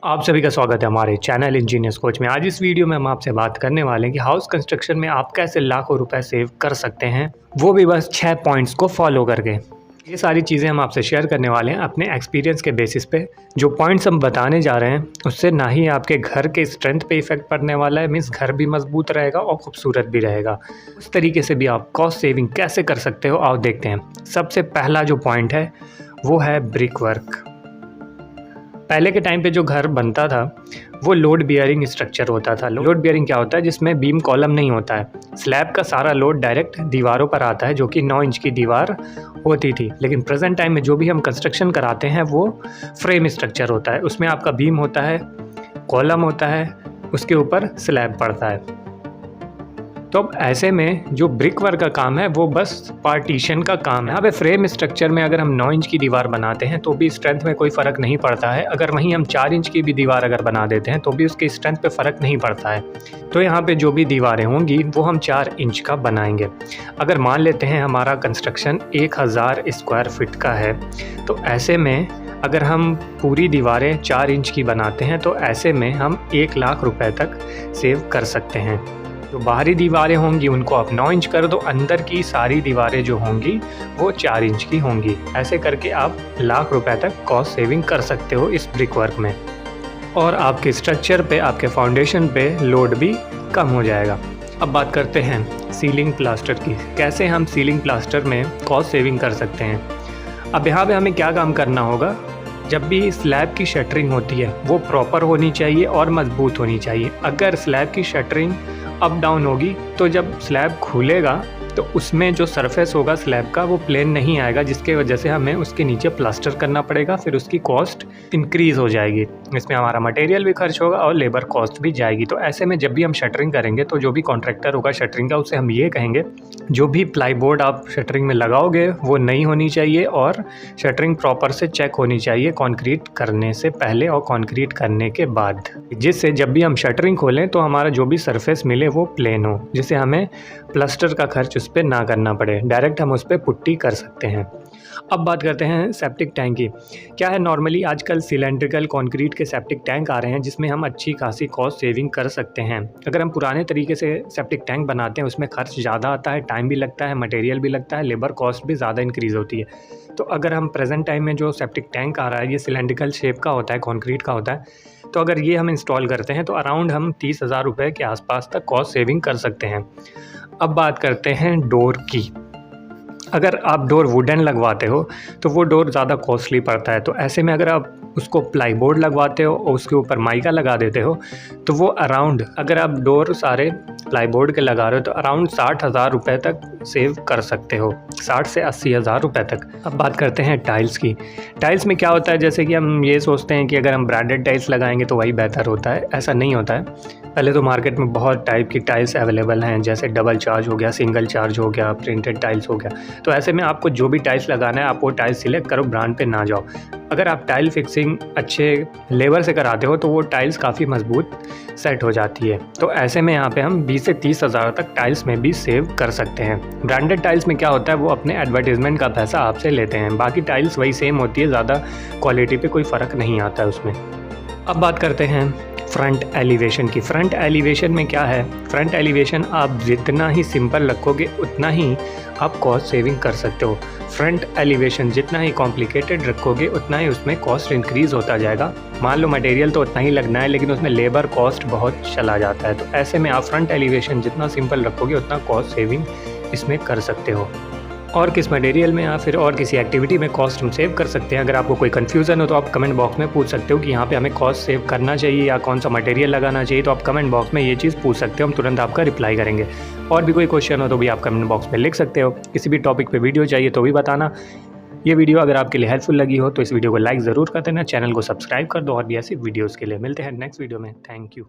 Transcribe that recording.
आप सभी का स्वागत है हमारे चैनल इंजीनियर्स कोच में। आज इस वीडियो में हम आपसे बात करने वाले हैं कि हाउस कंस्ट्रक्शन में आप कैसे लाखों रुपए सेव कर सकते हैं, वो भी बस 6 पॉइंट्स को फॉलो करके। ये सारी चीज़ें हम आपसे शेयर करने वाले हैं अपने एक्सपीरियंस के बेसिस पे। जो पॉइंट्स हम बताने जा रहे हैं उससे ना ही आपके घर के स्ट्रेंथ पे इफेक्ट पड़ने वाला है, मीन्स घर भी मजबूत रहेगा और खूबसूरत भी रहेगा। उस तरीके से भी आप कॉस्ट सेविंग कैसे कर सकते हो आओ देखते हैं। सबसे पहला जो पॉइंट है वो है ब्रिक वर्क। पहले के टाइम पे जो घर बनता था वो लोड बियरिंग स्ट्रक्चर होता था। लोड बियरिंग क्या होता है? जिसमें बीम कॉलम नहीं होता है, स्लैब का सारा लोड डायरेक्ट दीवारों पर आता है, जो कि 9 इंच की दीवार होती थी। लेकिन प्रेजेंट टाइम में जो भी हम कंस्ट्रक्शन कराते हैं वो फ्रेम स्ट्रक्चर होता है। उसमें आपका बीम होता है, कॉलम होता है, उसके ऊपर स्लैब पड़ता है। तो अब ऐसे में जो ब्रिक वर्क का काम है वो बस पार्टीशन का काम है। यहाँ पे फ्रेम स्ट्रक्चर में अगर हम 9 इंच की दीवार बनाते हैं तो भी स्ट्रेंथ में कोई फ़र्क नहीं पड़ता है। अगर वहीं हम 4 इंच की भी दीवार अगर बना देते हैं तो भी उसकी स्ट्रेंथ पे फ़र्क नहीं पड़ता है। तो यहाँ पे जो भी दीवारें होंगी वो हम 4 इंच का बनाएंगे। अगर मान लेते हैं हमारा कंस्ट्रक्शन 1000 स्क्वायर फीट का है, तो ऐसे में अगर हम पूरी दीवारें 4 इंच की बनाते हैं तो ऐसे में हम 1 लाख रुपए तक सेव कर सकते हैं। जो बाहरी दीवारें होंगी उनको आप 9 इंच कर दो, अंदर की सारी दीवारें जो होंगी वो 4 इंच की होंगी। ऐसे करके आप लाख रुपए तक कॉस्ट सेविंग कर सकते हो इस ब्रिक वर्क में, और आपके स्ट्रक्चर पे, आपके फाउंडेशन पे लोड भी कम हो जाएगा। अब बात करते हैं सीलिंग प्लास्टर की। कैसे हम सीलिंग प्लास्टर में कॉस्ट सेविंग कर सकते हैं। अब यहाँ पे हमें क्या काम करना होगा? जब भी स्लैब की शटरिंग होती है वो प्रॉपर होनी चाहिए और मजबूत होनी चाहिए। अगर स्लैब की शटरिंग अप डाउन होगी तो जब स्लैब खुलेगा तो उसमें जो सरफेस होगा स्लैब का वो प्लेन नहीं आएगा, जिसके वजह से हमें उसके नीचे प्लास्टर करना पड़ेगा। फिर उसकी कॉस्ट इंक्रीज़ हो जाएगी, इसमें हमारा मटेरियल भी खर्च होगा और लेबर कॉस्ट भी जाएगी। तो ऐसे में जब भी हम शटरिंग करेंगे तो जो भी कॉन्ट्रैक्टर होगा शटरिंग का, उससे हम ये कहेंगे जो भी प्लाईबोर्ड आप शटरिंग में लगाओगे वो नई होनी चाहिए और शटरिंग प्रॉपर से चेक होनी चाहिए कॉन्क्रीट करने से पहले और कॉन्क्रीट करने के बाद, जिससे जब भी हम शटरिंग खोलें तो हमारा जो भी सरफेस मिले वो प्लेन हो, जिससे हमें प्लास्टर का खर्च उस पर ना करना पड़े, डायरेक्ट हम उस पर पुट्टी कर सकते हैं। अब बात करते हैं सेप्टिक टैंक की। क्या है, नॉर्मली आजकल सिलेंड्रिकल कंक्रीट के सेप्टिक टैंक आ रहे हैं जिसमें हम अच्छी खासी कॉस्ट सेविंग कर सकते हैं। अगर हम पुराने तरीके से सेप्टिक टैंक बनाते हैं उसमें खर्च ज़्यादा आता है, टाइम भी लगता है, मटेरियल भी लगता है, लेबर कॉस्ट भी ज़्यादा इंक्रीज़ होती है। तो अगर हम प्रेजेंट टाइम में जो सेप्टिक टैंक आ रहा है ये सिलेंड्रिकल शेप का होता है, कंक्रीट का होता है, तो अगर ये हम इंस्टॉल करते हैं तो अराउंड हम 30,000 रुपये के आसपास तक कॉस्ट सेविंग कर सकते हैं। अब बात करते हैं डोर की। अगर आप डोर वुडन लगवाते हो तो वो डोर ज़्यादा कॉस्टली पड़ता है। तो ऐसे में अगर आप उसको प्लाईबोर्ड लगवाते हो और उसके ऊपर माइका लगा देते हो तो वो अराउंड, अगर आप डोर सारे प्लाईबोर्ड के लगा रहे हो तो अराउंड 60,000 रुपये तक सेव कर सकते हो, 60 से 80,000 रुपये तक। अब बात करते हैं टाइल्स की। टाइल्स में क्या होता है, जैसे कि हम ये सोचते हैं कि अगर हम ब्रांडेड टाइल्स लगाएंगे तो वही बेहतर होता है। ऐसा नहीं होता है। पहले तो मार्केट में बहुत टाइप की टाइल्स अवेलेबल हैं, जैसे डबल चार्ज हो गया, सिंगल चार्ज हो गया, प्रिंटेड टाइल्स हो गया। तो ऐसे में आपको जो भी टाइल्स लगाना है आप वो टाइल्स सिलेक्ट करो, ब्रांड पे ना जाओ। अगर आप टाइल फिक्सिंग अच्छे लेबर से कराते हो तो वो टाइल्स काफ़ी मजबूत सेट हो जाती है। तो ऐसे में यहाँ पे हम 20 से 30,000 तक टाइल्स में भी सेव कर सकते हैं। ब्रांडेड टाइल्स में क्या होता है, वो अपने एडवर्टीजमेंट का पैसा आपसे लेते हैं, बाकी टाइल्स वही सेम होती है, ज़्यादा क्वालिटी पे कोई फ़र्क नहीं आता है उसमें। अब बात करते हैं फ्रंट एलिवेशन की। फ्रंट एलिवेशन में क्या है, फ्रंट एलिवेशन आप जितना ही सिंपल रखोगे उतना ही आप कॉस्ट सेविंग कर सकते हो। फ्रंट एलिवेशन जितना ही कॉम्प्लिकेटेड रखोगे उतना ही उसमें कॉस्ट इंक्रीज़ होता जाएगा। मान लो मटेरियल तो उतना ही लगना है लेकिन उसमें लेबर कॉस्ट बहुत चला जाता है। तो ऐसे में आप फ्रंट एलिवेशन जितना सिंपल रखोगे उतना कॉस्ट सेविंग इसमें कर सकते हो। और किस मटेरियल में या फिर और किसी एक्टिविटी में कॉस्ट हम सेव कर सकते हैं, अगर आपको कोई कन्फ्यूज़न हो तो आप कमेंट बॉक्स में पूछ सकते हो कि यहाँ पे हमें कॉस्ट सेव करना चाहिए या कौन सा मटेरियल लगाना चाहिए। तो आप कमेंट बॉक्स में ये चीज़ पूछ सकते हो, हम तुरंत आपका रिप्लाई करेंगे। और भी कोई क्वेश्चन हो तो भी आप कमेंट बॉक्स में लिख सकते हो। किसी भी टॉपिक पे वीडियो चाहिए तो भी बताना। ये वीडियो अगर आपके लिए हेल्पफुल लगी हो तो इस वीडियो को लाइक ज़रूर कर देना, चैनल को सब्सक्राइब कर दो और भी ऐसी वीडियोज़ के लिए। मिलते हैं नेक्स्ट वीडियो में। Thank you.